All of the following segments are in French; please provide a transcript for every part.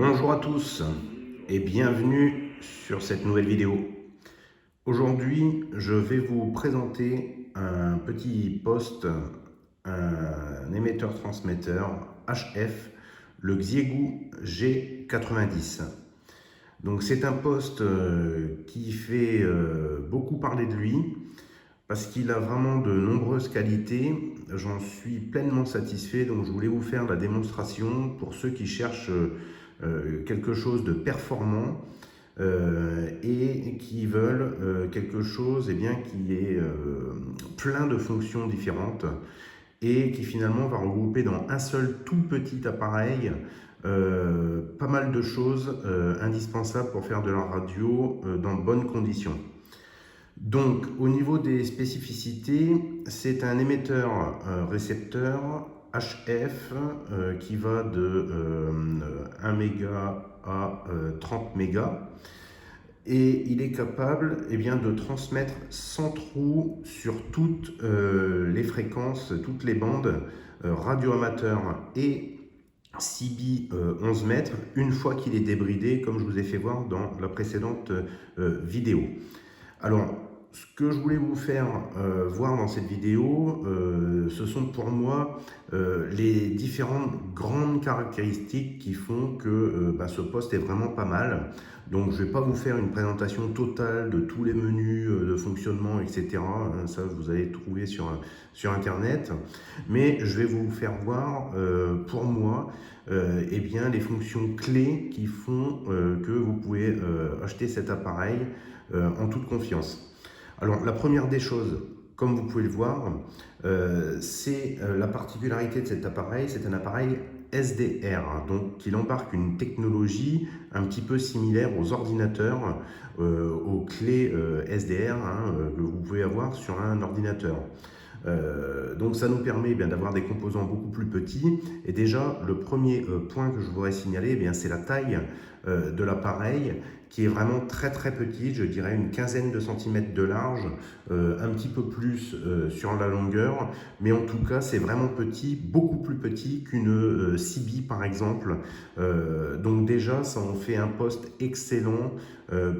Bonjour à tous et bienvenue sur cette nouvelle vidéo. Aujourd'hui, je vais vous présenter un petit poste, un émetteur-transmetteur HF, le Xiegu G90. Donc c'est un poste qui fait beaucoup parler de lui parce qu'il a vraiment de nombreuses qualités. J'en suis pleinement satisfait, donc je voulais vous faire la démonstration pour ceux qui cherchent quelque chose de performant et qui veulent quelque chose qui est plein de fonctions différentes et qui finalement va regrouper dans un seul tout petit appareil pas mal de choses indispensables pour faire de la radio dans de bonnes conditions. Donc, au niveau des spécificités, c'est un émetteur-récepteur HF qui va de 1 méga à 30 mégas et il est capable de transmettre sans trou sur toutes les fréquences, toutes les bandes radio amateur et CB 11 mètres une fois qu'il est débridé, comme je vous ai fait voir dans la précédente vidéo. Alors, ce que je voulais vous faire voir dans cette vidéo, ce sont pour moi les différentes grandes caractéristiques qui font que ce poste est vraiment pas mal. Donc je ne vais pas vous faire une présentation totale de tous les menus de fonctionnement, etc. Ça, vous allez trouver sur Internet. Mais je vais vous faire voir pour moi les fonctions clés qui font que vous pouvez acheter cet appareil en toute confiance. Alors la première des choses, comme vous pouvez le voir, c'est la particularité de cet appareil, c'est un appareil SDR, donc il embarque une technologie un petit peu similaire aux ordinateurs, aux clés SDR que vous pouvez avoir sur un ordinateur. Donc ça nous permet d'avoir des composants beaucoup plus petits et déjà le premier point que je voudrais signaler c'est la taille de l'appareil qui est vraiment très petit, je dirais une quinzaine de centimètres de large, un petit peu plus sur la longueur, mais en tout cas c'est vraiment petit, beaucoup plus petit qu'une CB par exemple. Donc déjà ça en fait un poste excellent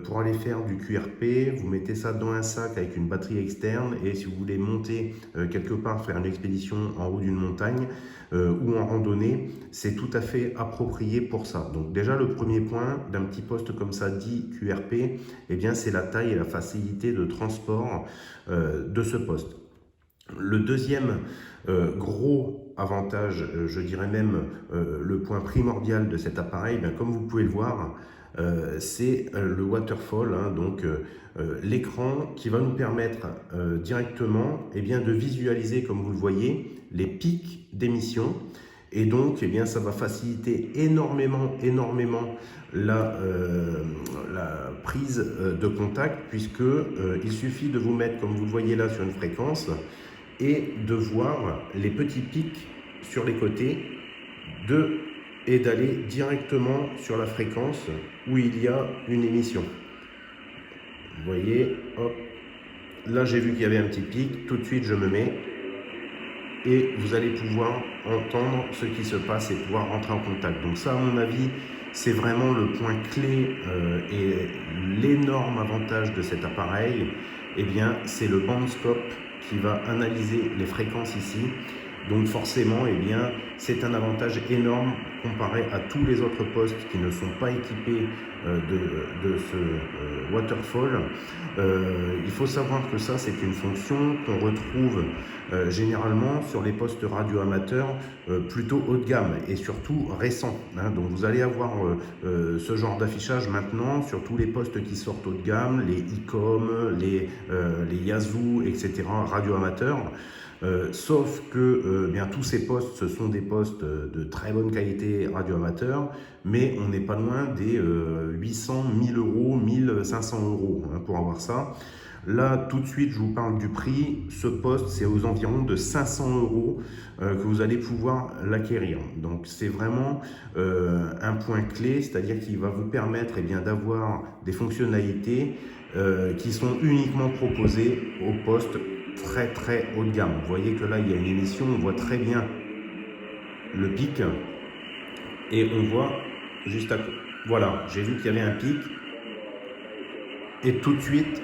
pour aller faire du QRP. Vous mettez ça dans un sac avec une batterie externe et si vous voulez monter quelque part, faire une expédition en haut d'une montagne ou en randonnée, c'est tout à fait approprié pour ça. Donc déjà le premier point d'un petit poste comme ça dit QRP, c'est la taille et la facilité de transport de ce poste. Le deuxième gros avantage, je dirais même le point primordial de cet appareil, comme vous pouvez le voir, c'est le waterfall, donc l'écran qui va nous permettre directement de visualiser, comme vous le voyez, les pics d'émission. Et donc, ça va faciliter énormément la prise de contact, puisque il suffit de vous mettre, comme vous le voyez là, sur une fréquence et de voir les petits pics sur les côtés et d'aller directement sur la fréquence où il y a une émission. Vous voyez, hop, là j'ai vu qu'il y avait un petit pic, tout de suite je me mets et vous allez pouvoir entendre ce qui se passe et pouvoir rentrer en contact. Donc ça, à mon avis, c'est vraiment le point clé et l'énorme avantage de cet appareil, c'est le bandscope qui va analyser les fréquences ici. Donc forcément, c'est un avantage énorme comparé à tous les autres postes qui ne sont pas équipés de ce waterfall. Il faut savoir que ça, c'est une fonction qu'on retrouve généralement sur les postes radio amateurs plutôt haut de gamme et surtout récents. Donc vous allez avoir ce genre d'affichage maintenant sur tous les postes qui sortent haut de gamme, les ICOM, les Yazoo, etc., radio amateurs. Sauf que tous ces postes, ce sont des postes de très bonne qualité radio amateur, mais on n'est pas loin des 800, 1000 euros, 1500 euros pour avoir ça. Là, tout de suite, je vous parle du prix. Ce poste, c'est aux environs de 500 euros que vous allez pouvoir l'acquérir. Donc, c'est vraiment un point clé, c'est-à-dire qu'il va vous permettre d'avoir des fonctionnalités qui sont uniquement proposées au poste très haut de gamme. Vous voyez que là, il y a une émission, on voit très bien le pic et on voit juste à... Voilà, j'ai vu qu'il y avait un pic. Et tout de suite,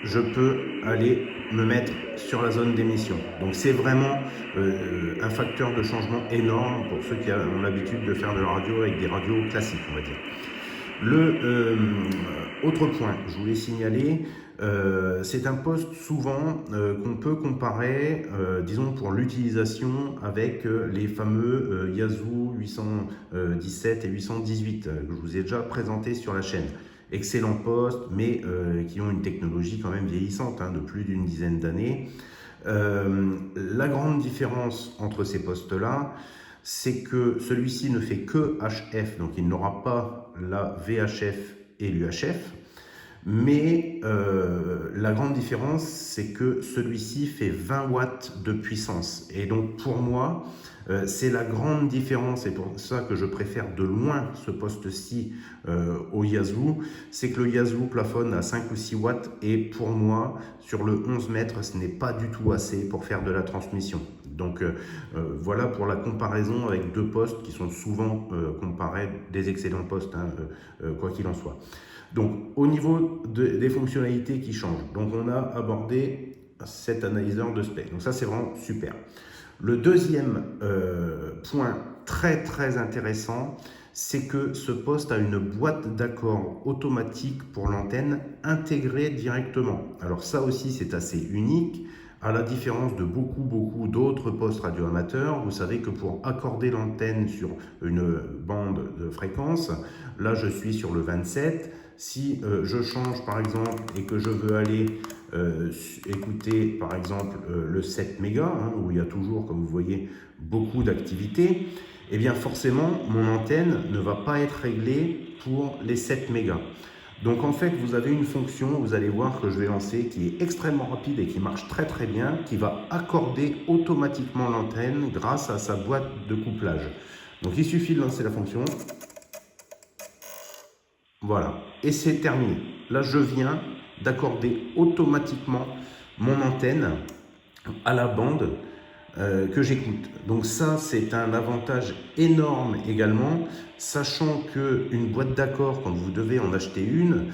je peux aller me mettre sur la zone d'émission. Donc c'est vraiment un facteur de changement énorme pour ceux qui ont l'habitude de faire de la radio avec des radios classiques, on va dire. Le autre point, je voulais signaler, c'est un poste souvent qu'on peut comparer, disons pour l'utilisation avec les fameux Yazoo 817 et 818 que je vous ai déjà présenté sur la chaîne. Excellents postes, mais qui ont une technologie quand même vieillissante, de plus d'une dizaine d'années. La grande différence entre ces postes-là, c'est que celui-ci ne fait que HF, donc il n'aura pas la VHF et l'UHF, mais la grande différence, c'est que celui-ci fait 20 watts de puissance. Et donc pour moi, c'est la grande différence, et pour ça que je préfère de loin ce poste-ci au Yazoo, c'est que le Yazoo plafonne à 5 ou 6 watts, et pour moi, sur le 11 mètres, ce n'est pas du tout assez pour faire de la transmission. Donc voilà pour la comparaison avec deux postes qui sont souvent comparés, des excellents postes, quoi qu'il en soit. Donc au niveau des fonctionnalités qui changent, donc on a abordé cet analyseur de spec, donc ça c'est vraiment super. Le deuxième point très intéressant, c'est que ce poste a une boîte d'accord automatique pour l'antenne intégrée directement. Alors ça aussi c'est assez unique, à la différence de beaucoup d'autres postes radioamateurs. Vous savez que pour accorder l'antenne sur une bande de fréquence, là je suis sur le 27, si je change par exemple et que je veux aller écouter par exemple le 7 mégas, où il y a toujours, comme vous voyez, beaucoup d'activité, et bien forcément mon antenne ne va pas être réglée pour les 7 mégas. Donc en fait vous avez une fonction, vous allez voir que je vais lancer, qui est extrêmement rapide et qui marche très bien, qui va accorder automatiquement l'antenne grâce à sa boîte de couplage. Donc il suffit de lancer la fonction. Voilà, et c'est terminé. Là, je viens d'accorder automatiquement mon antenne à la bande que j'écoute. Donc ça, c'est un avantage énorme également, sachant qu'une boîte d'accord, quand vous devez en acheter une,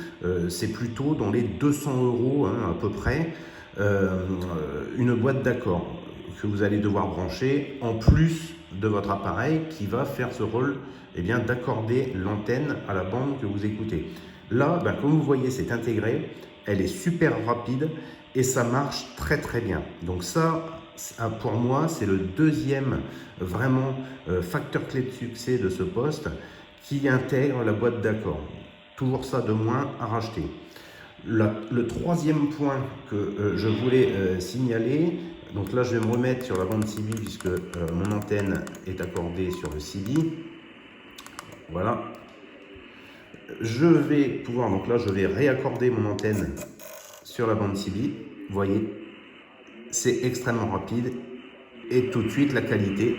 c'est plutôt dans les 200 € à peu près, une boîte d'accord que vous allez devoir brancher en plus de votre appareil qui va faire ce rôle, d'accorder l'antenne à la bande que vous écoutez. Là, comme vous voyez, c'est intégré, elle est super rapide et ça marche très bien. Donc ça, pour moi, c'est le deuxième vraiment facteur clé de succès de ce poste, qui intègre la boîte d'accord. Toujours ça de moins à racheter. Le troisième point que je voulais signaler, donc là je vais me remettre sur la bande CB puisque mon antenne est accordée sur le CB. Voilà. Je vais pouvoir, donc là je vais réaccorder mon antenne sur la bande CB. Vous voyez, c'est extrêmement rapide et tout de suite la qualité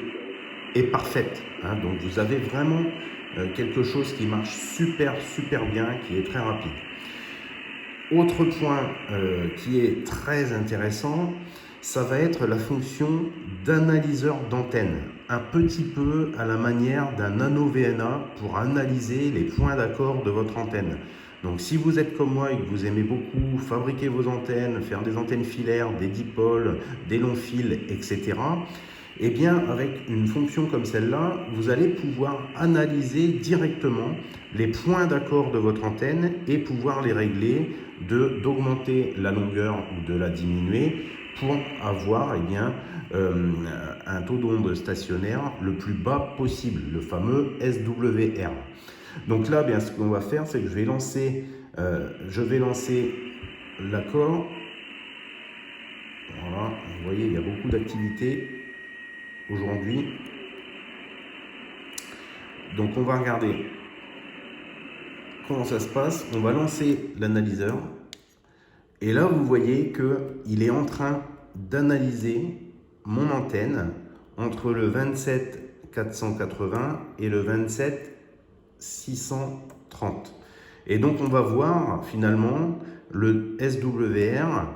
est parfaite. Donc vous avez vraiment quelque chose qui marche super bien, qui est très rapide. Autre point qui est très intéressant, ça va être la fonction d'analyseur d'antenne, un petit peu à la manière d'un nano VNA pour analyser les points d'accord de votre antenne. Donc si vous êtes comme moi et que vous aimez beaucoup fabriquer vos antennes, faire des antennes filaires, des dipoles, des longs fils, etc., eh bien, avec une fonction comme celle-là, vous allez pouvoir analyser directement les points d'accord de votre antenne et pouvoir les régler, d'augmenter la longueur ou de la diminuer pour avoir un taux d'onde stationnaire le plus bas possible, le fameux SWR. Donc là, ce qu'on va faire, c'est que je vais lancer l'accord. Voilà, vous voyez, il y a beaucoup d'activités aujourd'hui. Donc on va regarder comment ça se passe. On va lancer l'analyseur et là vous voyez qu'il est en train d'analyser mon antenne entre le 27 480 et le 27 630. Et donc on va voir finalement le SWR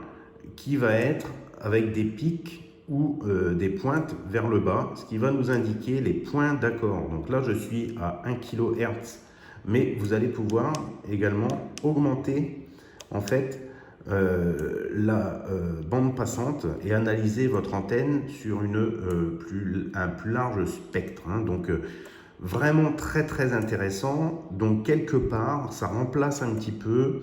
qui va être avec des pics ou des pointes vers le bas, ce qui va nous indiquer les points d'accord. Donc là, je suis à 1 kHz, mais vous allez pouvoir également augmenter en fait la bande passante et analyser votre antenne sur un plus large spectre. Hein. Donc vraiment très intéressant. Donc quelque part, ça remplace un petit peu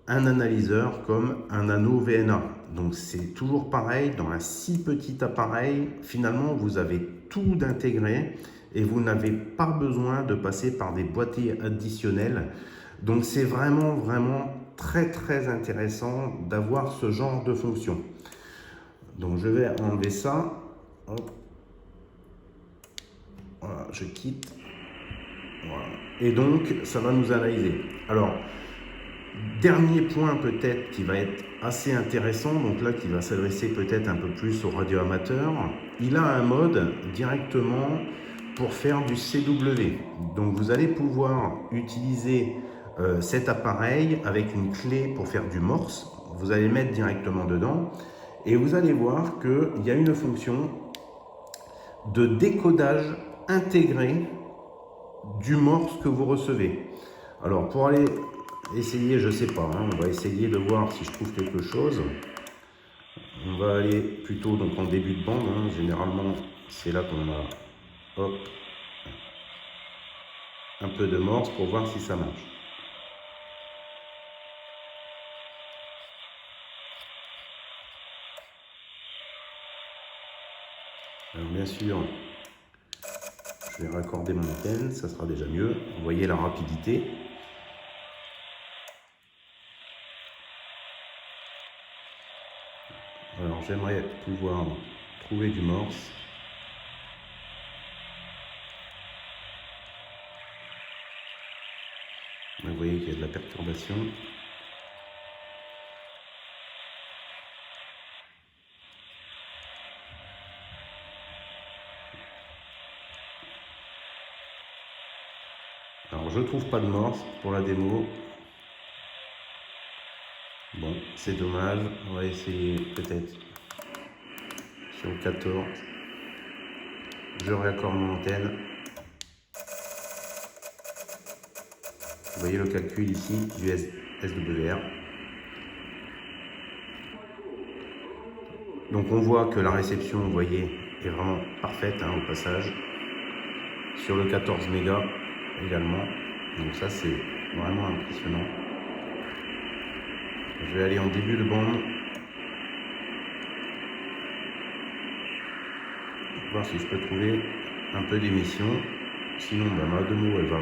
un analyseur comme un Nano VNA. Donc c'est toujours pareil, dans un si petit appareil, finalement vous avez tout d'intégré et vous n'avez pas besoin de passer par des boîtiers additionnels. Donc c'est vraiment très intéressant d'avoir ce genre de fonction. Donc je vais enlever ça. Hop. Voilà, je quitte. Voilà. Et donc ça va nous analyser. Alors, dernier point peut-être qui va être assez intéressant, donc là qui va s'adresser peut-être un peu plus aux radioamateurs, il a un mode directement pour faire du CW. Donc vous allez pouvoir utiliser cet appareil avec une clé pour faire du morse. Vous allez le mettre directement dedans et vous allez voir qu'il y a une fonction de décodage intégré du morse que vous recevez. Alors pour aller essayer, je sais pas, hein, on va essayer de voir si je trouve quelque chose. On va aller plutôt donc en début de bande, hein. Généralement c'est là qu'on a hop, un peu de morse pour voir si ça marche. Alors bien sûr, je vais raccorder mon antenne, ça sera déjà mieux. Vous voyez la rapidité. Alors j'aimerais pouvoir trouver du morse. Vous voyez qu'il y a de la perturbation. Alors je trouve pas de morse pour la démo. Bon, c'est dommage. On va essayer peut-être sur le 14. Je raccorde mon antenne. Vous voyez le calcul ici du SWR. Donc on voit que la réception, vous voyez, est vraiment parfaite hein, au passage. Sur le 14 mégas également. Donc ça c'est vraiment impressionnant. Je vais aller en début de bande. Voir si je peux trouver un peu d'émission. Sinon ma démo elle va.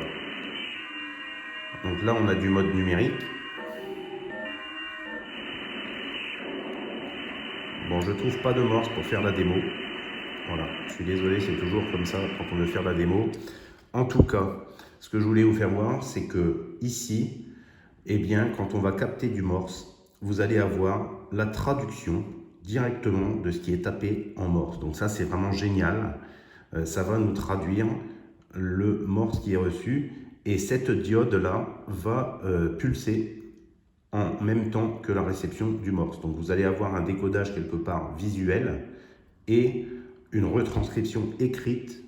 Donc là on a du mode numérique. Bon, je trouve pas de morse pour faire la démo. Voilà, je suis désolé, c'est toujours comme ça quand on veut faire la démo. En tout cas, ce que je voulais vous faire voir, c'est que ici, eh bien, quand on va capter du morse, vous allez avoir la traduction directement de ce qui est tapé en morse. Donc ça, c'est vraiment génial. Ça va nous traduire le morse qui est reçu et cette diode-là va pulser en même temps que la réception du morse. Donc vous allez avoir un décodage quelque part visuel et une retranscription écrite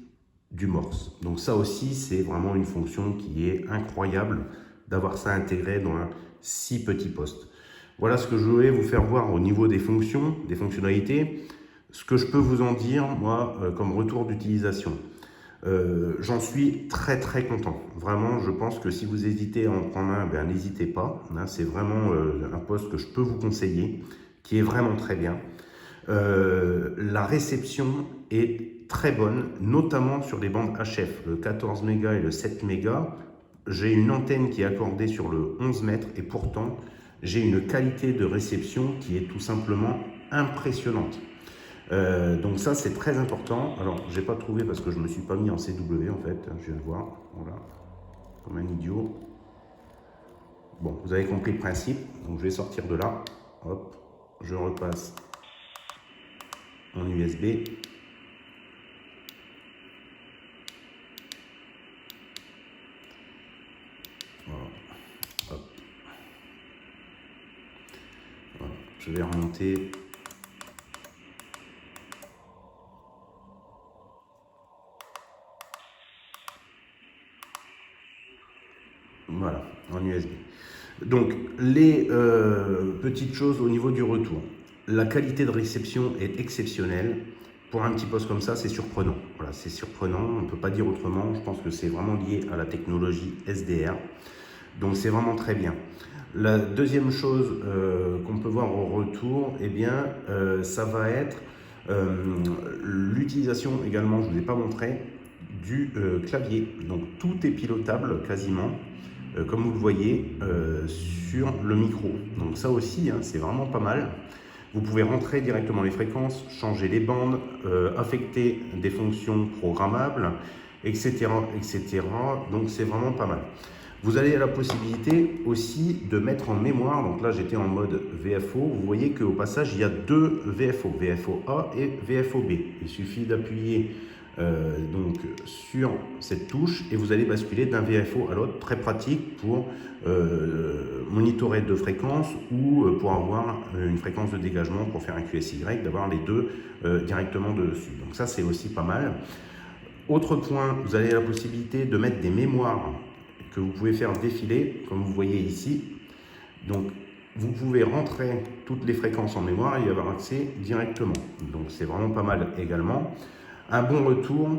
du morse. Donc ça aussi, c'est vraiment une fonction qui est incroyable d'avoir ça intégré dans un si petit poste. Voilà ce que je voulais vous faire voir au niveau des fonctions, des fonctionnalités. Ce que je peux vous en dire, moi, comme retour d'utilisation. J'en suis très content. Vraiment, je pense que si vous hésitez à en prendre un, ben, n'hésitez pas. Hein, c'est vraiment un poste que je peux vous conseiller, qui est vraiment très bien. La réception est très bonne, notamment sur les bandes HF, le 14 mégas et le 7 mégas. J'ai une antenne qui est accordée sur le 11 mètres et pourtant, j'ai une qualité de réception qui est tout simplement impressionnante. Donc ça c'est très important. Alors j'ai pas trouvé parce que je me suis pas mis en CW en fait, je viens de voir, voilà, comme un idiot. Bon, vous avez compris le principe, donc je vais sortir de là, hop, je repasse en USB. Voilà. Hop. Voilà. Je vais remonter. Voilà, en USB. Donc, les petites choses au niveau du retour. La qualité de réception est exceptionnelle. Pour un petit poste comme ça, c'est surprenant. Voilà, c'est surprenant, on ne peut pas dire autrement. Je pense que c'est vraiment lié à la technologie SDR. Donc, c'est vraiment très bien. La deuxième chose qu'on peut voir au retour, eh bien, ça va être l'utilisation également, je ne vous ai pas montré, du clavier. Donc, tout est pilotable quasiment. Comme vous le voyez, sur le micro. Donc ça aussi, hein, c'est vraiment pas mal. Vous pouvez rentrer directement les fréquences, changer les bandes, affecter des fonctions programmables, etc. etc. Donc c'est vraiment pas mal. Vous avez la possibilité aussi de mettre en mémoire, donc là j'étais en mode VFO, vous voyez qu'au passage il y a deux VFO, VFO A et VFO B. Il suffit d'appuyer donc sur cette touche et vous allez basculer d'un VFO à l'autre, très pratique pour monitorer deux fréquences ou pour avoir une fréquence de dégagement pour faire un QSY, d'avoir les deux directement dessus. Donc ça c'est aussi pas mal. Autre point, vous avez la possibilité de mettre des mémoires que vous pouvez faire défiler, comme vous voyez ici. Donc, vous pouvez rentrer toutes les fréquences en mémoire et y avoir accès directement. Donc, c'est vraiment pas mal également. Un bon retour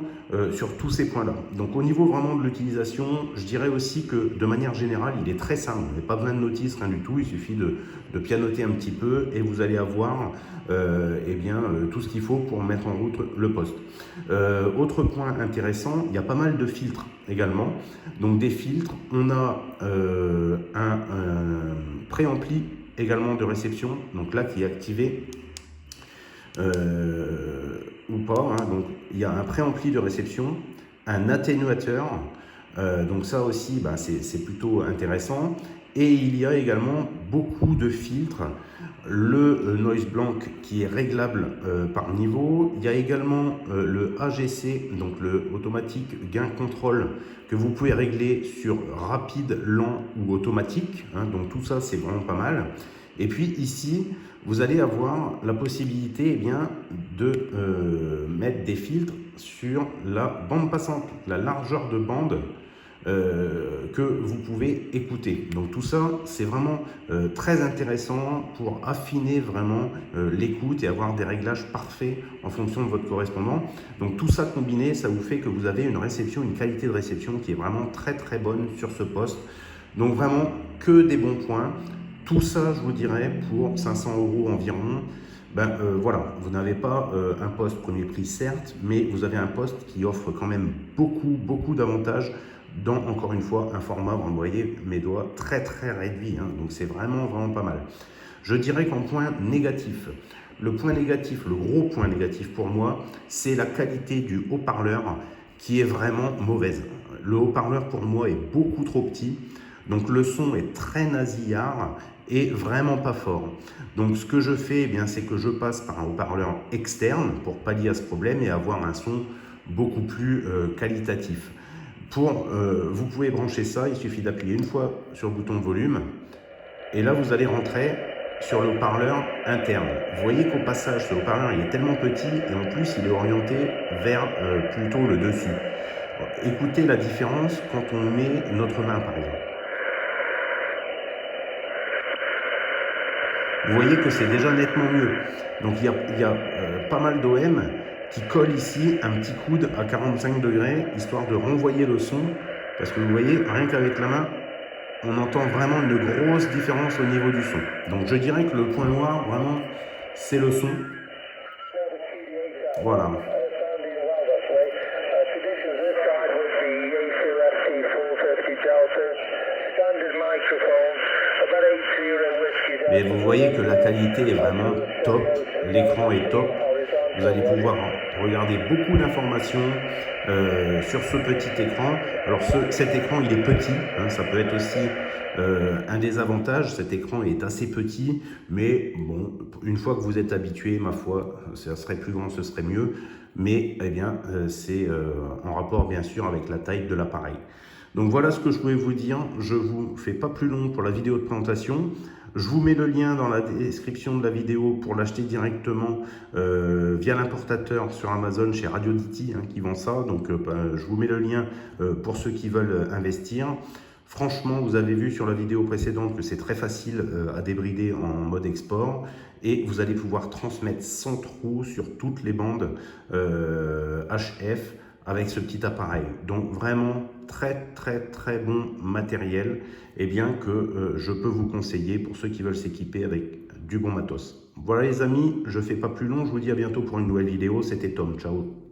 sur tous ces points-là. Donc, au niveau vraiment de l'utilisation, je dirais aussi que de manière générale, il est très simple. Vous n'avez pas besoin de notice, rien du tout. Il suffit de pianoter un petit peu et vous allez avoir tout ce qu'il faut pour mettre en route le poste. Autre point intéressant, il y a pas mal de filtres également. Donc des filtres, on a un préampli également de réception, donc là qui est activé ou pas. Hein. Donc il y a un préampli de réception, un atténuateur, donc ça aussi c'est plutôt intéressant. Et il y a également beaucoup de filtres, le noise blank qui est réglable par niveau. Il y a également le AGC, donc le automatique gain contrôle, que vous pouvez régler sur rapide, lent ou automatique. Hein, donc tout ça c'est vraiment pas mal. Et puis ici, vous allez avoir la possibilité de mettre des filtres sur la bande passante, la largeur de bande que vous pouvez écouter. Donc tout ça, c'est vraiment très intéressant pour affiner vraiment l'écoute et avoir des réglages parfaits en fonction de votre correspondant. Donc tout ça combiné, ça vous fait que vous avez une réception, une qualité de réception qui est vraiment très très bonne sur ce poste. Donc vraiment que des bons points. Tout ça, je vous dirais, pour 500 € environ. Voilà, vous n'avez pas un poste premier prix certes, mais vous avez un poste qui offre quand même beaucoup d'avantages dans, encore une fois, un format, vous voyez mes doigts, très très réduit, hein, donc c'est vraiment pas mal. Je dirais qu'en point négatif, le point négatif, le gros point négatif pour moi, c'est la qualité du haut-parleur qui est vraiment mauvaise. Le haut-parleur pour moi est beaucoup trop petit, donc le son est très nasillard et vraiment pas fort. Donc ce que je fais, c'est que je passe par un haut-parleur externe pour pallier à ce problème et avoir un son beaucoup plus qualitatif. Vous pouvez brancher ça, il suffit d'appuyer une fois sur le bouton volume et là vous allez rentrer sur le haut-parleur interne. Vous voyez qu'au passage, ce haut-parleur il est tellement petit et en plus il est orienté vers plutôt le dessus. Écoutez la différence quand on met notre main par exemple. Vous voyez que c'est déjà nettement mieux. Donc il y a pas mal d'OM qui collent ici un petit coude à 45 degrés, histoire de renvoyer le son. Parce que vous voyez, rien qu'avec la main, on entend vraiment une grosse différence au niveau du son. Donc je dirais que le point noir, vraiment, c'est le son. Voilà. Mais vous voyez que la qualité est vraiment top, l'écran est top. Vous allez pouvoir regarder beaucoup d'informations sur ce petit écran. Alors cet écran il est petit, hein, ça peut être aussi un des avantages. Cet écran est assez petit, mais bon, une fois que vous êtes habitué, ma foi, ça serait plus grand, ce serait mieux. Mais c'est en rapport bien sûr avec la taille de l'appareil. Donc voilà ce que je pouvais vous dire. Je ne vous fais pas plus long pour la vidéo de présentation. Je vous mets le lien dans la description de la vidéo pour l'acheter directement via l'importateur sur Amazon chez Radiodity qui vend ça. Donc je vous mets le lien pour ceux qui veulent investir. Franchement, vous avez vu sur la vidéo précédente que c'est très facile à débrider en mode export et vous allez pouvoir transmettre sans trou sur toutes les bandes HF avec ce petit appareil. Donc vraiment très bon matériel et bien que je peux vous conseiller pour ceux qui veulent s'équiper avec du bon matos. Voilà les amis, je ne fais pas plus long, je vous dis à bientôt pour une nouvelle vidéo, c'était Tom, ciao.